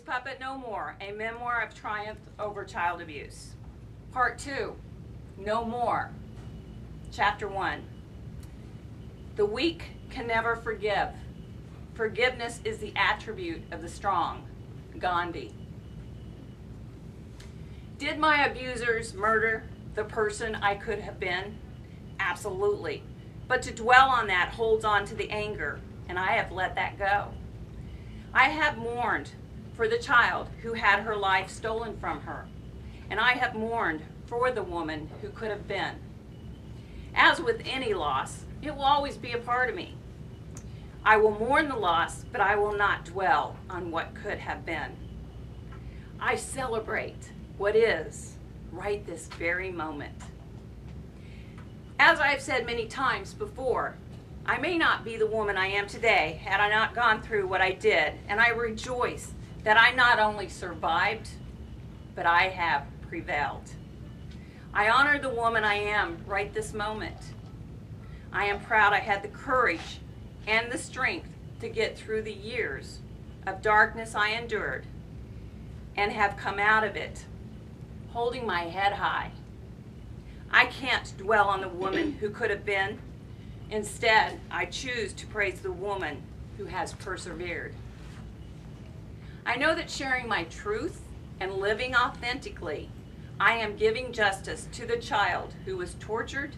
Puppet No More, a memoir of triumph over child abuse. Part 2, No More. Chapter 1. The weak can never forgive. Forgiveness is the attribute of the strong. Gandhi. Did my abusers murder the person I could have been? Absolutely. But to dwell on that holds on to the anger, and I have let that go. I have mourned for the child who had her life stolen from her, and I have mourned for the woman who could have been. As with any loss, it will always be a part of me. I will mourn the loss, but I will not dwell on what could have been. I celebrate what is right this very moment. As I've said many times before, I may not be the woman I am today had I not gone through what I did, and I rejoice that I not only survived, but I have prevailed. I honor the woman I am right this moment. I am proud I had the courage and the strength to get through the years of darkness I endured and have come out of it holding my head high. I can't dwell on the woman who could have been. Instead, I choose to praise the woman who has persevered. I know that sharing my truth and living authentically, I am giving justice to the child who was tortured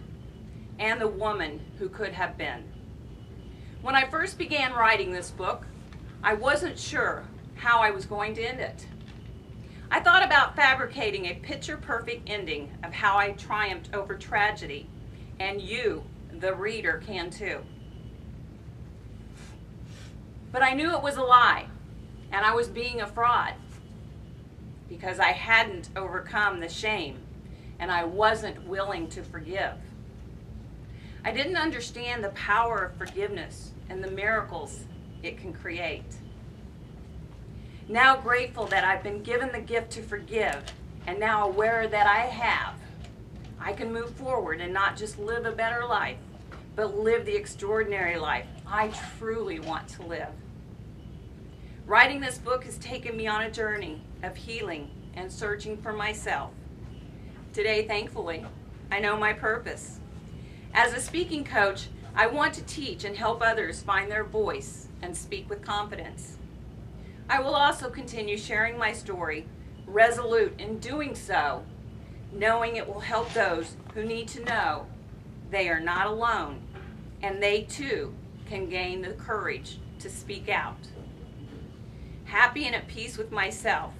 and the woman who could have been. When I first began writing this book, I wasn't sure how I was going to end it. I thought about fabricating a picture-perfect ending of how I triumphed over tragedy, and you, the reader, can too. But I knew it was a lie, and I was being a fraud because I hadn't overcome the shame and I wasn't willing to forgive. I didn't understand the power of forgiveness and the miracles it can create. Now grateful that I've been given the gift to forgive, and now aware that I can move forward and not just live a better life, but live the extraordinary life I truly want to live. Writing this book has taken me on a journey of healing and searching for myself. Today, thankfully, I know my purpose. As a speaking coach, I want to teach and help others find their voice and speak with confidence. I will also continue sharing my story, resolute in doing so, knowing it will help those who need to know they are not alone and they too can gain the courage to speak out. Happy and at peace with myself,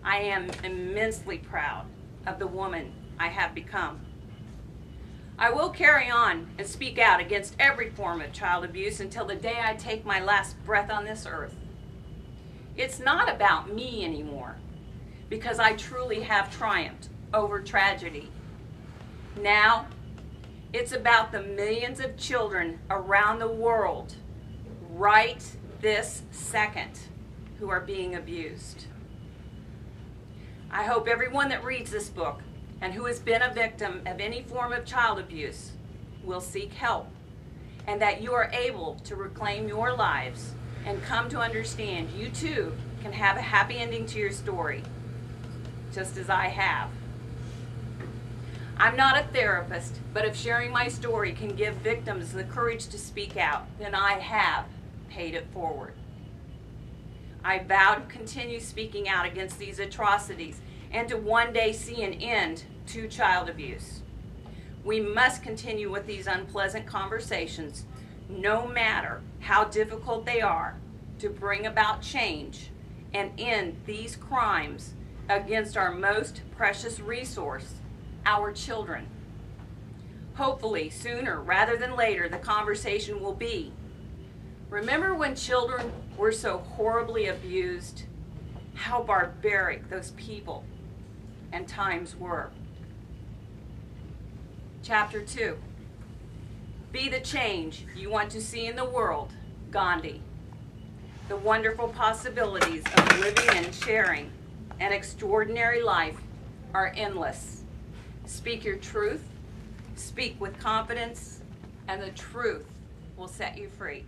I am immensely proud of the woman I have become. I will carry on and speak out against every form of child abuse until the day I take my last breath on this earth. It's not about me anymore, because I truly have triumphed over tragedy. Now, it's about the millions of children around the world right this second who are being abused. I hope everyone that reads this book and who has been a victim of any form of child abuse will seek help, and that you are able to reclaim your lives and come to understand you too can have a happy ending to your story, just as I have. I'm not a therapist, but if sharing my story can give victims the courage to speak out, then I have paid it forward. I vow to continue speaking out against these atrocities and to one day see an end to child abuse. We must continue with these unpleasant conversations, no matter how difficult they are, to bring about change and end these crimes against our most precious resource, our children. Hopefully, sooner rather than later, the conversation will be, remember when children were so horribly abused? How barbaric those people and times were. Chapter 2. Be the change you want to see in the world, Gandhi. The wonderful possibilities of living and sharing an extraordinary life are endless. Speak your truth, speak with confidence, and the truth will set you free.